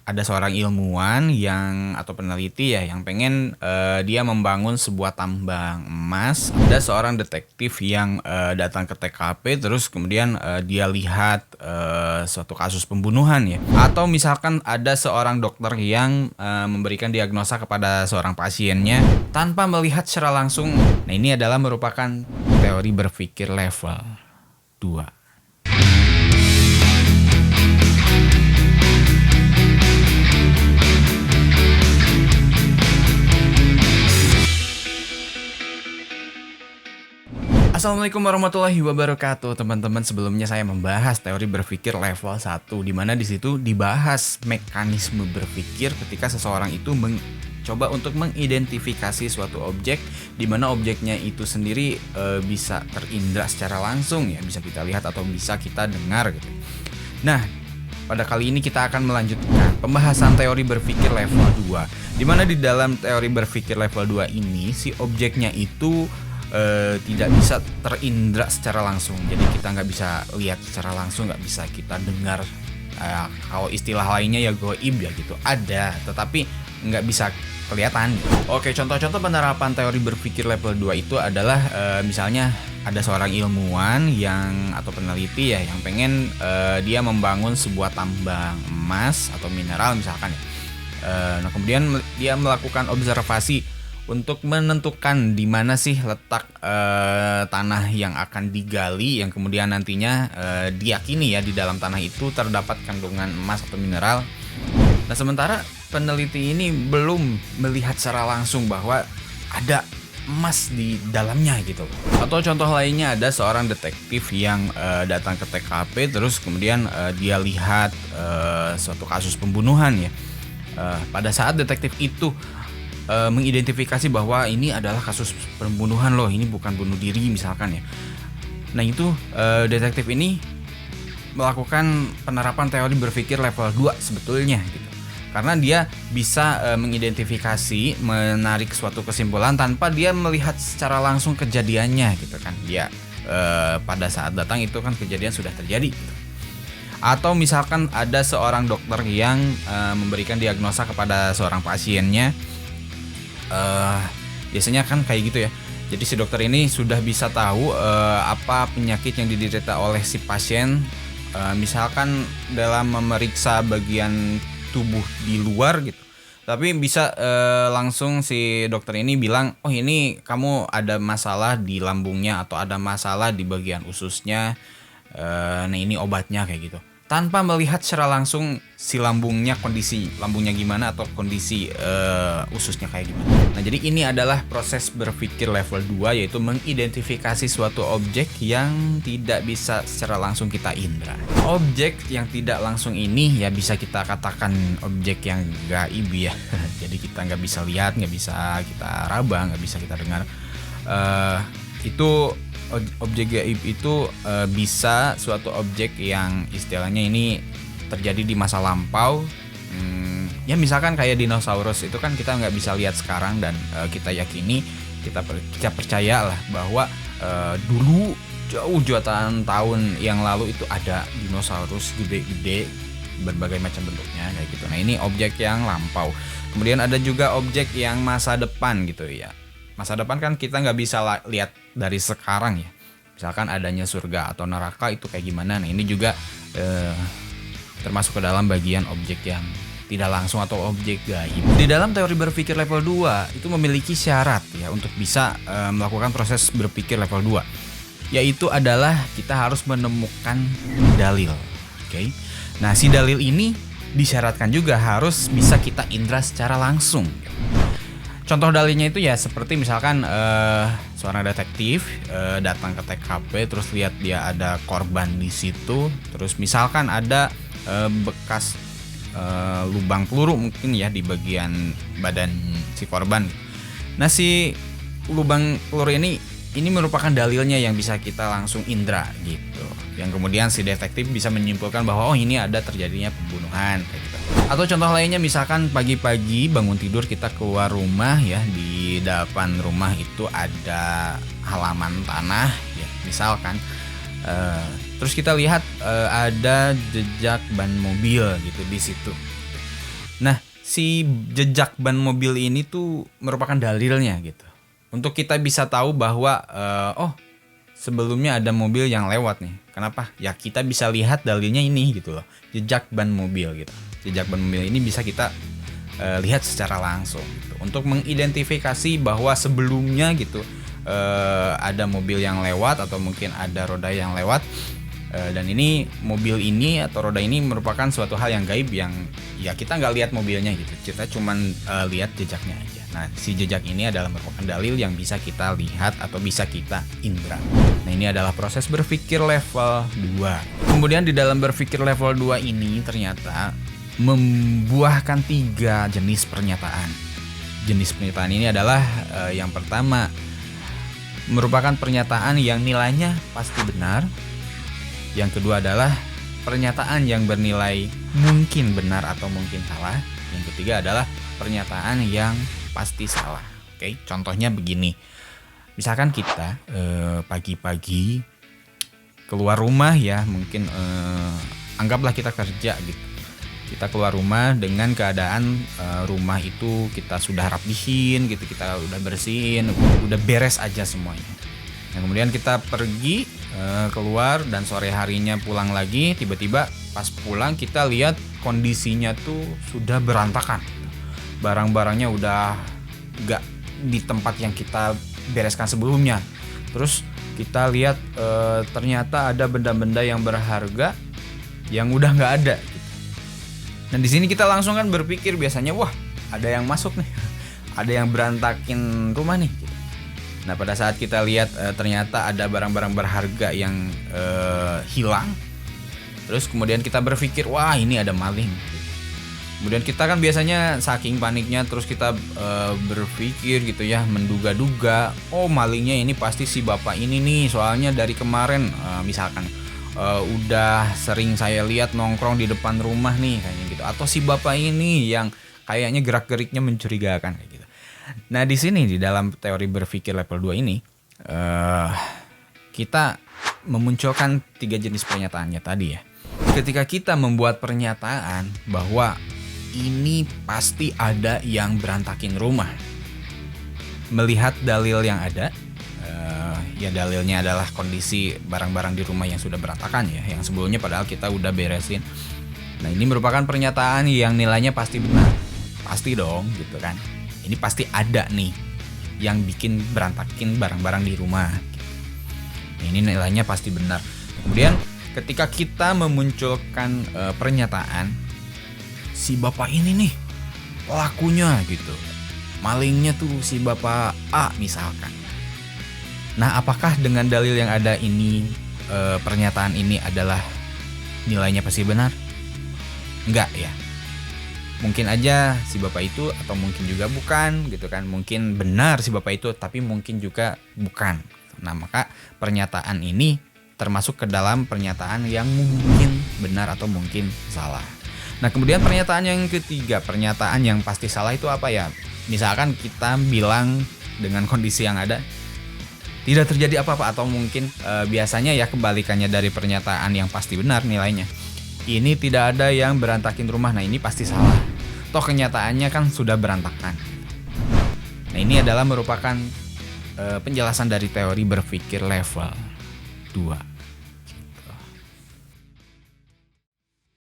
Ada seorang ilmuwan atau peneliti ya yang pengen, dia membangun sebuah tambang emas. Ada seorang detektif yang, datang ke TKP terus kemudian, dia lihat, suatu kasus pembunuhan ya. Atau misalkan ada seorang dokter yang, memberikan diagnosa kepada seorang pasiennya tanpa melihat secara langsung. Nah, ini adalah merupakan teori berpikir level 2. Assalamualaikum warahmatullahi wabarakatuh, teman-teman. Sebelumnya saya membahas teori berpikir level 1, di mana di situ dibahas mekanisme berpikir ketika seseorang itu mencoba untuk mengidentifikasi suatu objek, di mana objeknya itu sendiri bisa terindra secara langsung ya, bisa kita lihat atau bisa kita dengar gitu. Nah, pada kali ini kita akan melanjutkan pembahasan teori berpikir level 2, di mana di dalam teori berpikir level 2 ini si objeknya itu tidak bisa terindra secara langsung. Jadi kita nggak bisa lihat secara langsung, nggak bisa kita dengar. Kalau istilah lainnya ya goib ya gitu. Ada, tetapi nggak bisa kelihatan. Oke, contoh-contoh penerapan teori berpikir level 2 itu adalah misalnya ada seorang ilmuwan atau peneliti ya yang pengen dia membangun sebuah tambang emas atau mineral misalkan ya. Nah, kemudian dia melakukan observasi untuk menentukan di mana sih letak tanah yang akan digali, yang kemudian nantinya diyakini ya di dalam tanah itu terdapat kandungan emas atau mineral. Nah, sementara peneliti ini belum melihat secara langsung bahwa ada emas di dalamnya gitu. Atau contoh lainnya ada seorang detektif yang datang ke TKP terus kemudian dia lihat suatu kasus pembunuhan ya. Pada saat detektif itu mengidentifikasi bahwa ini adalah kasus pembunuhan loh, ini bukan bunuh diri misalkan ya. Nah, itu detektif ini melakukan penerapan teori berpikir level 2 sebetulnya gitu. Karena dia bisa mengidentifikasi, menarik suatu kesimpulan tanpa dia melihat secara langsung kejadiannya gitu kan. Dia pada saat datang itu kan kejadian sudah terjadi gitu. Atau misalkan ada seorang dokter yang memberikan diagnosa kepada seorang pasiennya. Biasanya kan kayak gitu ya. Jadi si dokter ini sudah bisa tahu apa penyakit yang diderita oleh si pasien. Misalkan dalam memeriksa bagian tubuh di luar gitu. Tapi bisa langsung si dokter ini bilang, oh ini kamu ada masalah di lambungnya atau ada masalah di bagian ususnya. Nah, ini obatnya kayak gitu. Tanpa melihat secara langsung si lambungnya, kondisi lambungnya gimana atau kondisi ususnya kayak gimana. Nah, jadi ini adalah proses berpikir level 2, yaitu mengidentifikasi suatu objek yang tidak bisa secara langsung kita indra. Objek yang tidak langsung ini ya bisa kita katakan objek yang gaib ya. Jadi kita nggak bisa lihat, nggak bisa kita raba, nggak bisa kita dengar. Itu objek gaib itu bisa suatu objek yang istilahnya ini terjadi di masa lampau. Ya misalkan kayak dinosaurus itu kan kita nggak bisa lihat sekarang dan kita yakini, kita percaya lah bahwa dulu jauh jutaan tahun yang lalu itu ada dinosaurus gede-gede berbagai macam bentuknya kayak gitu. Nah, ini objek yang lampau. Kemudian ada juga objek yang masa depan gitu ya. Masa depan kan kita nggak bisa lihat dari sekarang ya. Misalkan adanya surga atau neraka itu kayak gimana. Nah, ini juga termasuk ke dalam bagian objek yang tidak langsung atau objek gaib. Di dalam teori berpikir level 2 itu memiliki syarat ya untuk bisa melakukan proses berpikir level 2. Yaitu adalah kita harus menemukan dalil. Oke. Nah, si dalil ini disyaratkan juga harus bisa kita indra secara langsung. Contoh dalilnya itu ya seperti misalkan seorang detektif datang ke TKP terus lihat dia ada korban di situ, terus misalkan ada bekas lubang peluru mungkin ya di bagian badan si korban. Nah, si lubang peluru ini merupakan dalilnya yang bisa kita langsung indra gitu. Yang kemudian si detektif bisa menyimpulkan bahwa oh ini ada terjadinya pembunuhan kayak gitu. Atau contoh lainnya misalkan pagi-pagi bangun tidur kita keluar rumah ya, di depan rumah itu ada halaman tanah ya misalkan. Terus kita lihat ada jejak ban mobil gitu di situ. Nah, si jejak ban mobil ini tuh merupakan dalilnya gitu. Untuk kita bisa tahu bahwa oh, sebelumnya ada mobil yang lewat nih. Kenapa? Ya kita bisa lihat dalilnya ini gitu loh. Jejak ban mobil gitu. Jejak ban mobil ini bisa kita lihat secara langsung gitu. Untuk mengidentifikasi bahwa sebelumnya gitu ada mobil yang lewat atau mungkin ada roda yang lewat, dan ini mobil ini atau roda ini merupakan suatu hal yang gaib yang ya kita nggak lihat mobilnya gitu, kita cuman lihat jejaknya aja. Nah, si jejak ini adalah merupakan dalil yang bisa kita lihat atau bisa kita indra. Nah, ini adalah proses berpikir level 2. Kemudian di dalam berpikir level 2 ini ternyata membuahkan 3 jenis pernyataan. Jenis pernyataan ini adalah yang pertama merupakan pernyataan yang nilainya pasti benar. Yang kedua adalah pernyataan yang bernilai mungkin benar atau mungkin salah. Yang ketiga adalah pernyataan yang pasti salah. Oke, contohnya begini. Misalkan kita pagi-pagi keluar rumah ya, mungkin anggaplah kita kerja gitu. Kita keluar rumah dengan keadaan rumah itu kita sudah rapihin gitu, kita udah bersihin, udah beres aja semuanya. Nah, kemudian kita pergi keluar dan sore harinya pulang lagi, tiba-tiba pas pulang kita lihat kondisinya tuh sudah berantakan. Barang-barangnya udah gak di tempat yang kita bereskan sebelumnya. Terus kita lihat ternyata ada benda-benda yang berharga yang udah gak ada. Nah, di sini kita langsung kan berpikir biasanya, wah, ada yang masuk nih, ada yang berantakin rumah nih. Nah, pada saat kita lihat ternyata ada barang-barang berharga yang hilang, terus kemudian kita berpikir, wah, ini ada maling. Kemudian kita kan biasanya saking paniknya, terus kita berpikir gitu ya, menduga-duga, oh, malingnya ini pasti si bapak ini nih, soalnya dari kemarin misalkan udah sering saya lihat nongkrong di depan rumah nih kayaknya gitu, atau si bapak ini yang kayaknya gerak-geriknya mencurigakan kayak gitu. Nah, di sini di dalam teori berpikir level 2 ini kita memunculkan 3 jenis pernyataannya tadi ya. Ketika kita membuat pernyataan bahwa ini pasti ada yang berantakin rumah, melihat dalil yang ada, ya dalilnya adalah kondisi barang-barang di rumah yang sudah berantakan ya, yang sebelumnya padahal kita udah beresin. Nah, ini merupakan pernyataan yang nilainya pasti benar. Pasti dong gitu kan. Ini pasti ada nih yang bikin berantakin barang-barang di rumah. Nah, ini nilainya pasti benar. Kemudian ketika kita memunculkan pernyataan si bapak ini nih pelakunya gitu, malingnya tuh si bapak A misalkan. Nah, apakah dengan dalil yang ada ini pernyataan ini adalah nilainya pasti benar? Enggak ya. Mungkin aja si bapak itu atau mungkin juga bukan gitu kan. Mungkin benar si bapak itu tapi mungkin juga bukan. Nah, maka pernyataan ini termasuk ke dalam pernyataan yang mungkin benar atau mungkin salah. Nah, kemudian pernyataan yang ketiga, pernyataan yang pasti salah itu apa ya? Misalkan kita bilang dengan kondisi yang ada tidak terjadi apa-apa, atau mungkin biasanya ya kebalikannya dari pernyataan yang pasti benar nilainya. Ini tidak ada yang berantakin rumah. Nah, ini pasti salah. Toh kenyataannya kan sudah berantakan. Nah, ini adalah merupakan penjelasan dari teori berpikir level 2.